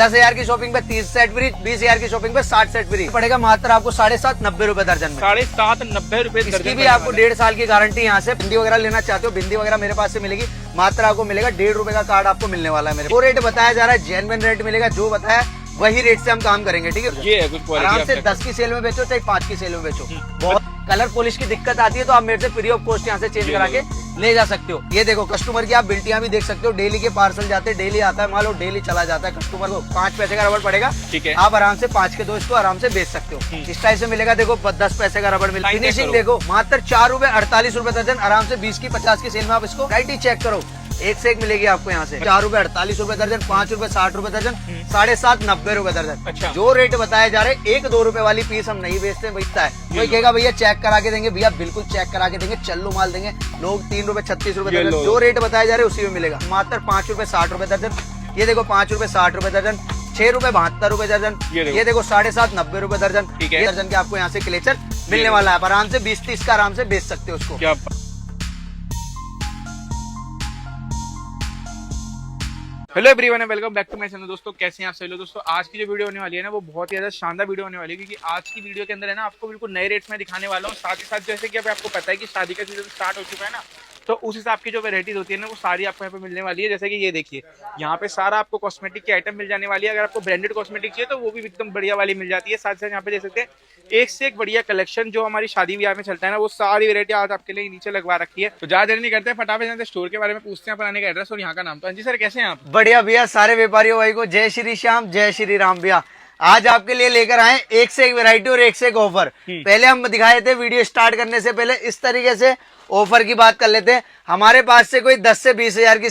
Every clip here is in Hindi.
10,000 की शॉपिंग पे 30 सेट फ्री, 20,000 की शॉपिंग पे 60 सेट फ्री पड़ेगा मात्र आपको 7.5-90 रुपए दर्जन में। 7.5-90 रुपए दर्जन। इसकी भी आपको 1.5 साल की गारंटी यहाँ से। बिंदी वगैरह लेना चाहते हो, बिंदी वगैरह मेरे पास से मिलेगी, मात्र आपको मिलेगा 1.5 रुपए का कार्ड आपको मिलने वाला है मेरे। वो रेट बताया जा रहा है, जेन्युइन रेट मिलेगा, जो बताया वही रेट से हम काम करेंगे, ठीक है। ये है कुछ आराम से 10 की सेल में बेचो चाहे 5 की सेल में बेचो। बहुत कलर पॉलिश की दिक्कत आती है तो आप मेरे से फ्री ऑफ कॉस्ट यहाँ से चेंज करा के ले जा सकते हो। ये देखो कस्टमर की आप बिल्टियां भी देख सकते हो, डेली के पार्सल जाते हैं, डेली आता है माल और डेली चला जाता है। कस्टमर को 5 पैसे का रबड़ पड़ेगा, ठीक है, आप आराम से 5 के 2 इसको आराम से बेच सकते हो। इस टाइप से मिलेगा, देखो 10 पैसे का रबड़ मिलेगा। फिनिशिंग देखो मात्र 4 रुपए 48 रुपए दर्जन, आराम से 20 की 50 की सेल में आप इसको वैरायटी चेक करो, एक से एक मिलेगी आपको यहाँ से। 4 रुपए 48 रुपए दर्जन, 5 रुपए 60 रुपए दर्जन, 7.5-90 रुपए दर्जन। अच्छा। जो रेट बताए जा रहे हैं 1-2 रुपए वाली पीस हम नहीं बेचते, बेचता है कोई कहेगा भैया चेक करा के देंगे, भैया बिल्कुल चेक करा के देंगे, चल्लू माल देंगे। लोग 3 रुपए 36 रुपए दर्जन, जो रेट बताए जा रहे हैं उसी में मिलेगा। मात्र 5 रुपए 60 रुपए दर्जन। ये देखो 5 रुपए 60 रुपए दर्जन, 6 रुपए 72 रुपए दर्जन। ये देखो 7.5-90 रुपए दर्जन। ये दर्जन के आपको यहाँ से क्लेचर मिलने वाला है, आराम से 20-30 का आराम से बेच सकते हो उसको। क्या hello everyone, welcome back to my channel. दोस्तों कैसे हैं आप सभी लोग। दोस्तों आज की जो वीडियो होने वाली है ना, वो बहुत ही ज्यादा शानदार वीडियो होने वाली है, क्योंकि आज की वीडियो के अंदर है ना आपको बिल्कुल नए रेट्स में दिखाने वाला हूँ। साथ ही साथ जैसे कि अभी आपको पता है कि शादी का सीजन स्टार्ट हो चुका है ना, तो उस हिसाब की जो वेराइटीज होती है ना वो सारी आपको यहाँ पे मिलने वाली है। जैसे कि ये देखिए, यहाँ पे सारा आपको कॉस्मेटिक की आइटम मिल जाने वाली है। अगर आपको ब्रांडेड कॉस्मेटिक चाहिए तो वो भी एकदम बढ़िया वाली मिल जाती है। साथ साथ यहाँ पे देख सकते हैं एक से एक बढ़िया कलेक्शन जो हमारी शादी ब्याह में चलता है ना, वो सारी वेरायटी आज आपके लिए नीचे लगवा रखी है। तो ज्यादा देर नहीं करते, फटाफट जानते स्टोर के बारे में पूछते हैं, पुराने का एड्रेस और यहाँ का नाम। तो जी सर कैसे हैं आप? बढ़िया भैया, सारे व्यापारियों भाई को जय श्री श्याम, जय श्री राम। भैया आज आपके लिए लेकर आए एक से एक वैरायटी और एक से एक ऑफर। पहले हम दिखाए थे वीडियो स्टार्ट करने से पहले, इस तरीके से ऑफर की बात कर लेते हैं। हमारे पास से कोई 10 से 20 हजार की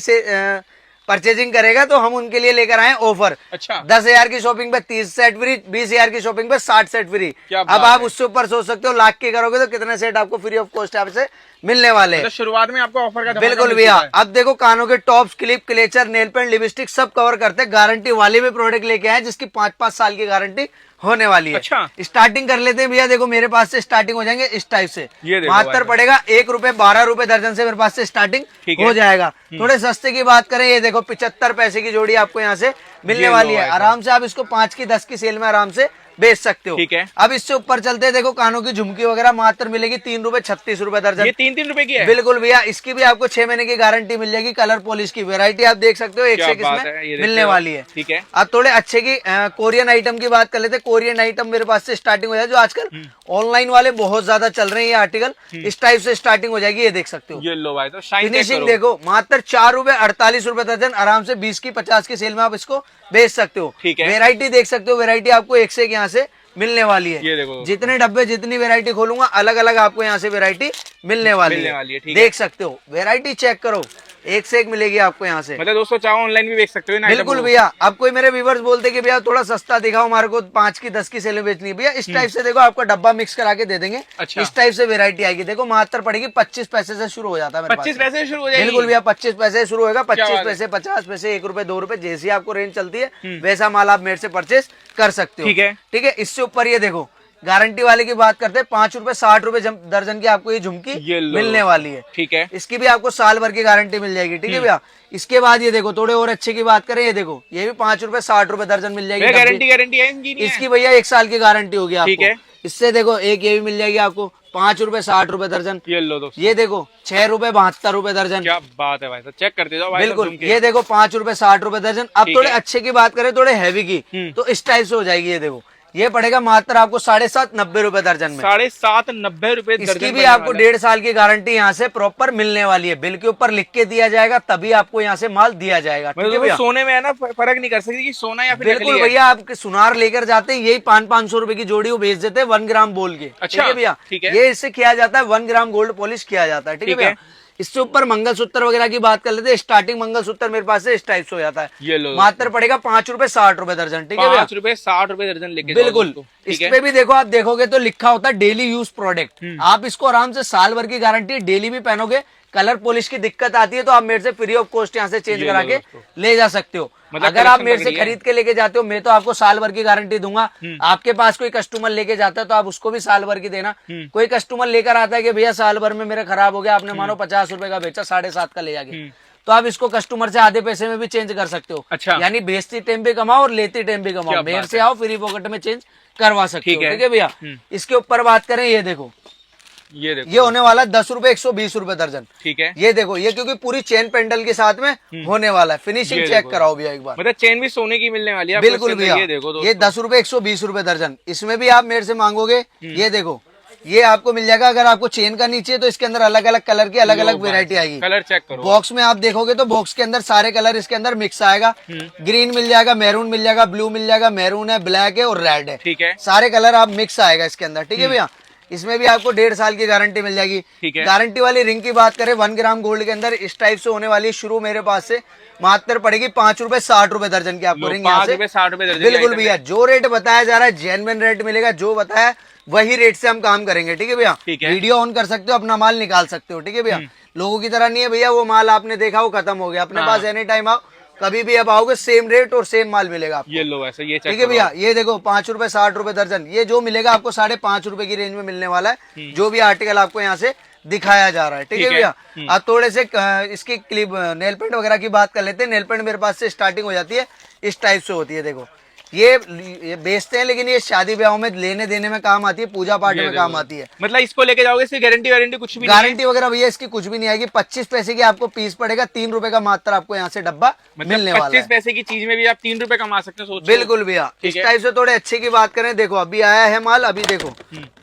परचेजिंग करेगा तो हम उनके लिए लेकर आए ऑफर। अच्छा। 10,000 की शॉपिंग पे 30 सेट फ्री, 20,000 की शॉपिंग पे 60 सेट फ्री। अब आप उससे ऊपर सोच सकते हो, लाख की करोगे तो कितने सेट आपको फ्री ऑफ कॉस्ट आपसे मिलने वाले हैं। तो शुरुआत में आपको ऑफर का बिल्कुल भैया। अब देखो कानों के tops, clip, clutcher, nail paint, lipstick सब कवर करते हैं। गारंटी वाले भी प्रोडक्ट लेके आए जिसकी 5-5 साल की गारंटी होने वाली है। अच्छा। स्टार्टिंग कर लेते हैं भैया, देखो मेरे पास से स्टार्टिंग हो जाएंगे इस टाइप से। ये मात्र पड़ेगा 1 रुपए 12 रुपए दर्जन से मेरे पास से स्टार्टिंग हो जाएगा। थोड़े सस्ते की बात करें, ये देखो 75 पैसे की जोड़ी आपको यहाँ से मिलने वाली है। आराम से आप इसको 5 की 10 की सेल में आराम से बेच सकते हो। ठीक है। अब इससे ऊपर चलते हैं, देखो कानों की झुमकी वगैरह मात्र मिलेगी 3 रुपए 36 रुपए दर्जन। ये 3 रुपए की है। बिल्कुल भैया, इसकी भी आपको 6 महीने की गारंटी मिल जाएगी। कलर पॉलिश की वैरायटी आप देख सकते हो, एक से इसमें मिलने वाली है। ठीक है। अब थोड़े अच्छे की कोरियन आइटम की बात कर लेते हैं। कोरियन आइटम मेरे पास से स्टार्टिंग हो जाए, जो आजकल ऑनलाइन वाले बहुत ज्यादा चल रहे हैं ये आर्टिकल, इस टाइप से स्टार्टिंग हो जाएगी। ये देख सकते हो, ये लो भाई, तो शाइन फिनिशिंग देखो मात्र 4 रुपए 48 रुपए दर्जन, आराम से 20 की 50 की सेल में आप इसको बेच सकते हो। ठीक है। वेरायटी देख सकते हो, वेरायटी आपको एक से एक यहाँ से मिलने वाली है। ये देखो, जितने डब्बे जितनी वेरायटी खोलूंगा अलग अलग आपको यहाँ से वेरायटी मिलने वाली है। देख सकते हो, वेरायटी चेक करो, एक से एक मिलेगी आपको यहाँ से। मतलब दोस्तों चाहो ऑनलाइन भी बेच सकते हो ना। बिल्कुल भैया। अब कोई मेरे व्यूवर्स बोलते कि भैया थोड़ा सस्ता दिखाओ, हमारे को 5 की 10 की सेल में बेचनी है, भैया इस टाइप से देखो आपका डब्बा मिक्स करा के दे देंगे। अच्छा। इस टाइप से वेरायटी आएगी। देखो मात्र पड़ेगी 25 पैसे से शुरू हो जाता है। 25 पैसे से शुरू हो जाएगी। बिल्कुल भैया, 25 पैसे शुरू होगा। 25 पैसे, 50 पैसे, 1 रुपए, 2 रुपए, जैसी आपको रेंज चलती है वैसा माल आप मेरे से परचेस कर सकते हो। ठीक है। ठीक है। इससे ऊपर ये देखो गारंटी वाले की बात करते हैं, 5 रुपए 60 रुपए दर्जन की आपको ये झुमकी मिलने वाली है। ठीक है। इसकी भी आपको साल भर की गारंटी मिल जाएगी। ठीक है भैया। इसके बाद ये देखो थोड़े और अच्छे की बात करें, ये देखो ये भी 5 रुपए 60 रुपए दर्जन मिल जाएगी। गारंटी है इसकी भैया 1 साल की गारंटी होगी आपको। इससे देखो एक ये भी मिल जाएगी आपको 5 रुपए 60 रुपए दर्जन। ये लो दोस्तों, ये देखो 6 रुपए 72 रुपए दर्जन। क्या बात है भाई, तो चेक करते जाओ भाई। बिल्कुल। ये देखो 5 रुपए 60 रुपए दर्जन। अब थोड़े अच्छे की बात करें, थोड़े हैवी की, तो इस टाइप से हो जाएगी। ये देखो ये पड़ेगा मात्र आपको 7.5-90 रुपए दर्जन में। 7.5-90 रुपए दर्जन। इसकी भी आपको 1.5 साल की गारंटी यहाँ से प्रॉपर मिलने वाली है। बिल के ऊपर लिख के दिया जाएगा, तभी आपको यहाँ से माल दिया जाएगा। ठीक है भैया। सोने में है ना फर्क नहीं कर सकती कि सोना या फिर बिल्कुल भैया। आप सुनार लेकर जाते हैं, यही 500-500 रुपए की जोड़ी वो बेच देते हैं 1 ग्राम बोल के। अच्छा। ठीक है भैया। ये इससे किया जाता है 1 ग्राम गोल्ड पॉलिश किया जाता है। ठीक है भैया। इससे ऊपर मंगलसूत्र वगैरह की बात कर लेते हैं। स्टार्टिंग मंगलसूत्र मेरे पास से इस टाइप से हो जाता है। ये लो, मात्र पड़ेगा 5 रुपए 60 रुपए दर्जन। ठीक है भैया। 5 रुपए 60 रुपए दर्जन लेके बिल्कुल। इसमें भी देखो आप देखोगे तो लिखा होता है डेली यूज प्रोडक्ट। आप इसको आराम से साल भर की गारंटी, डेली भी पहनोगे। कलर पॉलिश की दिक्कत आती है तो आप मेरे से फ्री ऑफ कॉस्ट यहाँ से चेंज करा के ले जा सकते हो। मतलब अगर आप मेरे से खरीद के लेके जाते हो, मैं तो आपको साल भर की गारंटी दूंगा। आपके पास कोई कस्टमर लेके जाता है तो आप उसको भी साल भर की देना। कोई कस्टमर लेकर आता है कि भैया साल भर में मेरा खराब हो गया, आपने मानो 50 रुपए का बेचा, 7.5 का ले जाके, तो आप इसको कस्टमर से आधे पैसे में भी चेंज कर सकते हो। अच्छा। यानी बेचती टाइम भी कमाओ और लेती टाइम भी कमाओ, मेरे से आओ फ्री पॉकेट में चेंज करवा सकते हो। ठीक है भैया। इसके ऊपर बात करें, ये देखो ये होने वाला है 10 रुपए 120 रुपए दर्जन। ठीक है। ये देखो, ये क्योंकि पूरी चेन पेंडल के साथ में होने वाला है। फिनिशिंग चेक कराओ भैया एक बार। मतलब चेन भी सोने की मिलने वाली है। बिल्कुल भैया। ये देखो, ये 10 रुपए 120 रुपए दर्जन। इसमें भी आप मेरे से मांगोगे, ये देखो ये आपको मिल जाएगा। अगर आपको चेन का नीचे तो इसके अंदर अलग अलग कलर की अलग अलग वेरायटी आएगी। कलर चेक करो। बॉक्स में आप देखोगे तो बॉक्स के अंदर सारे कलर इसके अंदर मिक्स आएगा। ग्रीन मिल जाएगा, मैरून मिल जाएगा, ब्लू मिल जाएगा, मैरून है, ब्लैक है और रेड है। ठीक है। सारे कलर आप मिक्स आएगा इसके अंदर। ठीक है भैया। इसमें भी आपको 1.5 साल की गारंटी मिल जाएगी। ठीक है। गारंटी वाली रिंग की बात करें 1 ग्राम गोल्ड के अंदर इस टाइप से होने वाली शुरू मेरे पास से मात्र पड़ेगी 5 रुपए 60 रुपए दर्जन की आपको रिंग। 5 रुपए 60 रुपए दर्जन। बिल्कुल भैया, जो रेट बताया जा रहा है जेन्युइन रेट मिलेगा। जो बताया वही रेट से हम काम करेंगे। ठीक है भैया। वीडियो ऑन कर सकते हो, अपना माल निकाल सकते हो। ठीक है भैया। लोगों की तरह नहीं है भैया, वो माल आपने देखा वो खत्म हो गया। अपने पास एनी टाइम आओ, कभी भी अब आओगे सेम रेट और सेम माल मिलेगा आपको। ये लो ऐसा, ये ठीक है भैया। ये देखो 5 रुपए 60 रुपए दर्जन, ये जो मिलेगा आपको 5.5 रुपए की रेंज में मिलने वाला है। जो भी आर्टिकल आपको यहाँ से दिखाया जा रहा है। ठीक है भैया। अब थोड़े से इसकी क्लिप नेल पेंट वगैरह की बात कर लेते हैं। नेल पेंट मेरे पास से स्टार्टिंग हो जाती है, इस टाइप से होती है। देखो ये बेचते हैं, लेकिन ये शादी ब्याह में लेने देने में काम आती है, पूजा पाठ में काम आती है। मतलब इसको लेके जाओगे, इसकी गारंटी वारंटी कुछ भी? गारंटी वगैरह भैया इसकी कुछ भी नहीं आएगी। 25 पैसे की आपको पीस पड़ेगा, 3 रुपए का मात्र आपको यहाँ से डब्बा मिलने वाला है। 25 पैसे की चीज में भी आप 3 रुपए कमा सकते हो। बिल्कुल भैया। इस टाइप से थोड़े अच्छे की बात करें, देखो अभी आया है माल, अभी देखो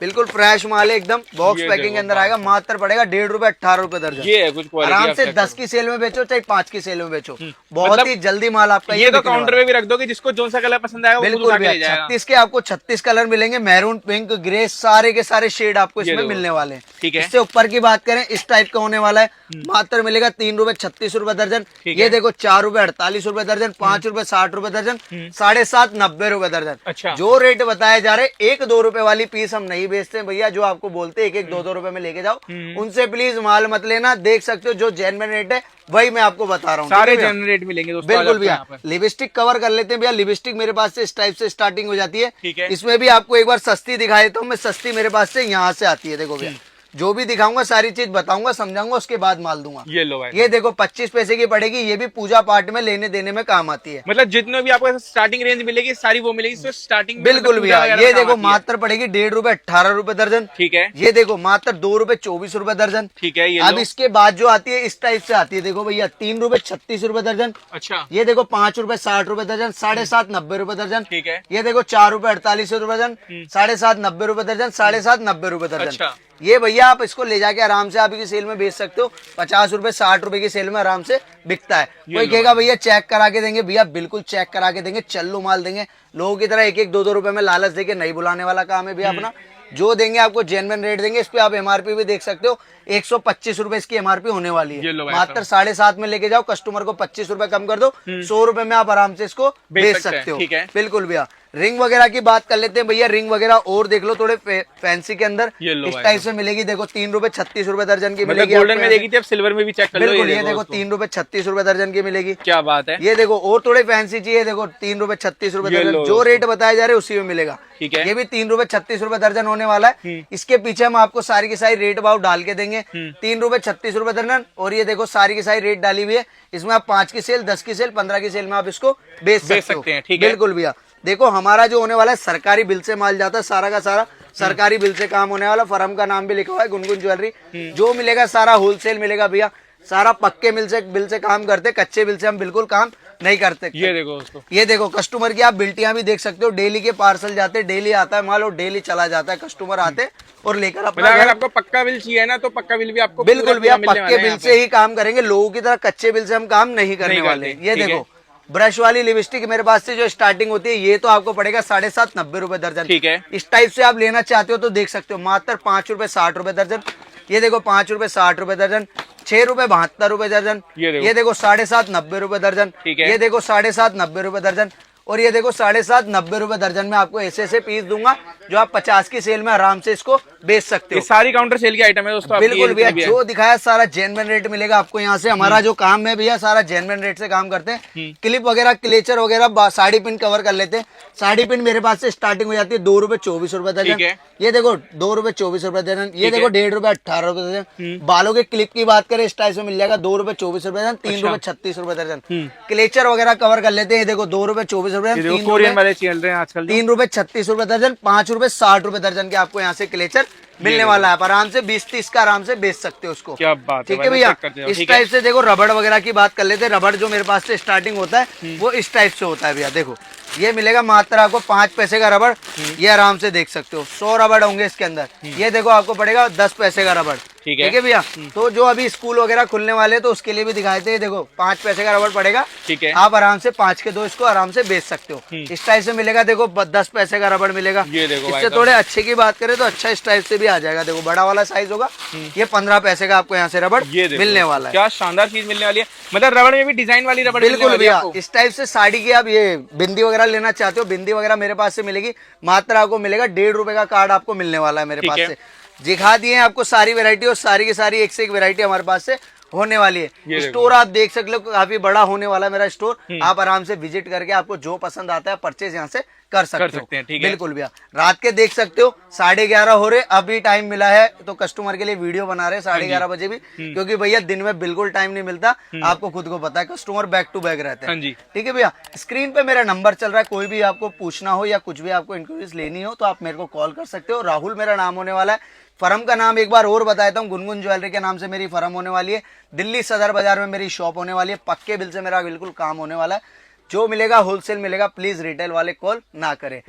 बिल्कुल फ्रेश माल है एकदम। बॉक्स पैकिंग के अंदर आएगा, मात्र पड़ेगा 1.5 रुपए 18 रुपए दर्जन। ये है कुछ आराम से 10 की सेल में बेचो चाहे 5 की सेल में बेचो, बहुत ही जल्दी माल आपका ये तो काउंटर पे भी रख दोगे, जिसको जो सा कलर पसंद आएगा। बिल्कुल 36 के आपको 36 कलर मिलेंगे, मैरून, पिंक, ग्रे, सारे के सारे शेड आपको इसमें मिलने वाले हैं। ठीक है। इससे ऊपर की बात करें, इस टाइप का होने वाला है, मात्र मिलेगा 3 रुपए 36 रुपए दर्जन। ये देखो 4 रुपए 48 रुपए दर्जन, 5 रुपए 60 रुपए दर्जन, 7.5 90 रुपए दर्जन। अच्छा। जो रेट बताए जा रहे, 1-2 रुपए वाली पीस हम नहीं बेचते भैया। जो आपको बोलते हैं 1-2 रुपए में लेके जाओ, उनसे प्लीज माल मत लेना। देख सकते हो जो जेन्युइन रेट है वही मैं आपको बता रहा हूँ। सारे जेन्युइन रेट मिलेंगे दोस्तों। बिल्कुल भैया। लिपस्टिक कवर कर लेते हैं भैया। लिपस्टिक मेरे पास से इस टाइप से स्टार्टिंग हो जाती है। ठीक है। इसमें भी आपको एक बार सस्ती दिखा देता हूँ मैं। सस्ती मेरे पास से यहाँ से आती है। देखो भैया, जो भी दिखाऊंगा सारी चीज बताऊंगा, समझाऊंगा, उसके बाद माल दूंगा। ये लो भाई, ये देखो 25 पैसे की पड़ेगी। ये भी पूजा पाठ में लेने देने में काम आती है। मतलब जितने भी आपको स्टार्टिंग रेंज मिलेगी सारी वो मिलेगी। तो स्टार्टिंग बिल्कुल भैया। ये देखो मात्र पड़ेगी 1.5 रुपए 18 रुपए दर्जन। ठीक है। ये देखो मात्र 2 रुपए 24 रुपए दर्जन। ठीक है। ये अब इसके बाद जो आती है इस टाइप से आती है। देखो भैया 3 रुपए 36 रुपए दर्जन। अच्छा। ये देखो 5 रुपए 60 रुपए दर्जन, 7.5 90 रुपए दर्जन। ठीक है। ये देखो 4 रुपए 48 रुपए दर्जन, 7.5 90 रुपए दर्जन, 7.5 90 रुपए दर्जन। अच्छा। ये भैया आप इसको ले जाके आराम से आपकी सेल में बेच सकते हो। 50 रुपए 60 रुपए की सेल में आराम से बिकता है। कोई कहेगा भैया चेक करा के देंगे, भैया बिल्कुल चेक करा के देंगे, चल्लू माल देंगे। लोगों की तरह 1-1 2-2 रुपए में लालच देके नहीं बुलाने वाला काम है भैया अपना। जो देंगे आपको जेन्युइन रेट देंगे। इस पे आप एमआरपी भी देख सकते हो, 125 रुपए इसकी एमआरपी होने वाली है। मात्र 7.5 में लेके जाओ, कस्टमर को 25 रुपए कम कर दो, 100 रुपए में आप आराम से इसको बेच सकते हो। बिल्कुल भैया। रिंग वगैरह की बात कर लेते हैं भैया। रिंग वगैरह और देख लो थोड़े फैंसी के अंदर इस टाइप से मिलेगी। देखो 3 रुपए 36 रुपए दर्जन की मिलेगी। गोल्डन में देखी थी, अब सिल्वर में भी चेक कर लो। बिल्कुल। ये देखो 3 रुपए 36 रुपए दर्जन की मिलेगी। क्या बात है। ये देखो और थोड़े फैंसी चाहिए, देखो 3 रुपए 36 रुपए दर्जन। जो रेट बताए जा रहे उसी में मिलेगा। ठीक है। ये भी 3 रुपए 36 रुपए दर्जन होने वाला है। इसके पीछे हम आपको सारी की सारी रेट भाव डाल के देंगे। 3 रुपए 36 रुपए दर्जन। और ये देखो सारी की सारी रेट डाली हुई है। इसमें आप 5 की सेल, 10 की सेल, 15 की सेल में आप इसको बेच सकते हैं। ठीक है। बिल्कुल भैया। देखो हमारा जो होने वाला है सरकारी बिल से माल जाता है, सारा का सारा सरकारी बिल से काम होने वाला। फर्म का नाम भी लिखा हुआ है गुनगुन ज्वेलरी। जो मिलेगा सारा होलसेल मिलेगा भैया। सारा पक्के बिल से काम करते, कच्चे बिल से हम बिल्कुल काम नहीं करते। ये देखो दोस्तों, ये देखो कस्टमर की आप बिल्टियां भी देख सकते हो। डेली के पार्सल जाते, डेली आता है माल और डेली चला जाता है। कस्टमर आते और लेकर अपना। अगर आपको पक्का बिल चाहिए ना तो पक्का बिल भी आपको बिल्कुल भैया पक्के बिल से ही काम करेंगे। लोगों की तरह कच्चे बिल से हम काम नहीं करने वाले। ये देखो ब्रश वाली लिपस्टिक मेरे पास से जो स्टार्टिंग होती है, ये तो आपको पड़ेगा 7.5 90 रुपए दर्जन। ठीक है। इस टाइप से आप लेना चाहते हो तो देख सकते हो, मात्र 5 रुपए 60 रुपए दर्जन। ये देखो 5 रुपए 60 रुपए दर्जन, 6 रुपए 72 रुपए दर्जन। ये देखो 7.5 90 रुपए दर्जन। ये देखो 7.5 90 रुपए दर्जन। और ये देखो 7.5 90 रुपए दर्जन में आपको ऐसे ऐसे पीस दूंगा जो आप 50 की सेल में आराम से इसको बेच सकते ये हो। सारी काउंटर सेल की आइटम है दोस्तों आपकी, बिल्कुल ये भैया, जितनी भी है। जो दिखाया सारा जेन्युइन रेट मिलेगा आपको यहाँ से। हमारा जो काम है भैया सारा जेन्युइन रेट से काम करते हैं। क्लिप वगैरह, क्लेचर वगैरह, साड़ी पिन कवर कर लेते हैं। साड़ी पिन मेरे पास से स्टार्टिंग हो जाती है 2 रुपए 24 रुपए ठीक दर्जन। है। ये देखो 2 रुपए 24 रुपए दर्जन। ये ठीक देखो है। 1.5 रुपए 18 रुपए दर्जन। बालों के क्लिप की बात करें इस टाइप से मिल जाएगा 2 रुपए 24 रुपए दर्जन, 3 अच्छा। रुपए 36 रुपए दर्जन। क्लेचर वगैरह कवर कर लेते हैं। ये देखो 2 रुपए 24 रुपए ये दर्जन, देखो 3 कोरियन रुपए वाले चल रहे हैं आजकल। 3 रुपए 36 रुपए दर्जन, 5 रुपए 60 रुपए दर्जन के आपको यहाँ से क्लेचर मिलने वाला है। आप आराम से 20-30 का आराम से बेच सकते हो उसको। क्या बात है ठीक है भैया। चेक करते जाओ, इस ठीक है। टाइप से देखो रबड़ वगैरह की बात कर लेते हैं। रबड़ जो मेरे पास से स्टार्टिंग होता है वो इस टाइप से होता है भैया। देखो ये मिलेगा मात्र आपको 5 पैसे का रबड़। ये आराम से देख सकते हो 100 रबड़ होंगे इसके अंदर। ये देखो आपको पड़ेगा 10 पैसे का रबड़। ठीक है भैया। तो जो अभी स्कूल वगैरह खुलने वाले तो उसके लिए भी दिखाए थे। देखो 5 पैसे का रबड़ पड़ेगा। ठीक है। आप आराम से 5 के 2 इसको आराम से बेच सकते हो। इस टाइप से मिलेगा। देखो 10 पैसे का रबड़ मिलेगा। ये देखो भाई इससे साहब। थोड़े अच्छे की बात करें तो अच्छा इस टाइप से भी आ जाएगा। देखो बड़ा वाला साइज होगा। ये 15 पैसे का आपको यहाँ से रबड़ ये देखो, मिलने वाला है। क्या शानदार चीज मिलने वाली है। मतलब रबड़ में भी डिजाइन वाली रबड़ मिलने बिल्कुल वाली है भैया। आपको। इस टाइप से साड़ी की आप ये बिंदी वगैरह लेना चाहते हो, बिंदी वगैरह मेरे पास से मिलेगी। मात्र आपको मिलेगा 1.5 रुपए का कार्ड आपको मिलने वाला है मेरे ठीक पास है। से। दिखा दिए हैं आपको सारी वैरायटी, और सारी की सारी एक से एक वैरायटी हमारे पास से होने वाली ये है। देखो। स्टोर आप देख सकते हो काफी बड़ा होने वाला है मेरा स्टोर। आप आराम से विजिट करके आपको जो पसंद आता है परचेज यहाँ से कर सकते हैं, हो। ठीक है। बिल्कुल भैया। रात के देख सकते हो 11:30 हो रहे, अभी टाइम मिला है तो कस्टमर के लिए वीडियो बना रहे 11:30 बजे भी, क्योंकि भैया दिन में बिल्कुल टाइम नहीं मिलता, आपको खुद को पता है कस्टमर बैक टू बैक रहते हाँ हैं। जी। ठीक है भैया, स्क्रीन पे मेरा नंबर चल रहा है, कोई भी आपको पूछना हो या कुछ भी आपको इंक्वायरीज लेनी हो तो आप मेरे को कॉल कर सकते हो। राहुल मेरा नाम होने वाला है। फर्म का नाम एक बार और बताता हूँ, गुनगुन ज्वेलरी के नाम से मेरी फर्म होने वाली है। दिल्ली सदर बाजार में मेरी शॉप होने वाली है। पक्के बिल से मेरा बिल्कुल काम होने वाला है। जो मिलेगा होलसेल मिलेगा, प्लीज रिटेल वाले कॉल ना करें।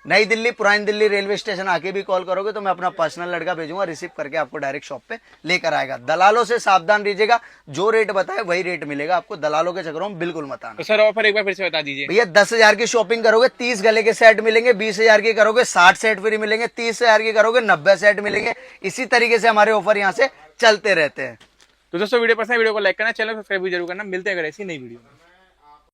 नई दिल्ली पुरानी दिल्ली रेलवे स्टेशन आके भी कॉल करोगे तो मैं अपना पर्सनल लड़का भेजूंगा, रिसीव करके आपको डायरेक्ट शॉप पे लेकर आएगा। दलालों से सावधान रहिएगा, जो रेट बताए वही रेट मिलेगा आपको, दलालों के चक्करों में बिल्कुल मत आना। तो सर ऑफर एक बार फिर से बता दीजिए। भैया 10,000 की शॉपिंग करोगे 30 गले के सेट मिलेंगे, 20,000 की करोगे 60 सेट फ्री मिलेंगे, 30,000 की करोगे 90 सेट मिलेंगे। इसी तरीके से हमारे ऑफर यहाँ से चलते रहते हैं। तो दोस्तों वीडियो पसंद है, वीडियो को लाइक करना, चैनल सब्सक्राइब भी जरूर करना। मिलते हैं अगर ऐसी नई वीडियो में।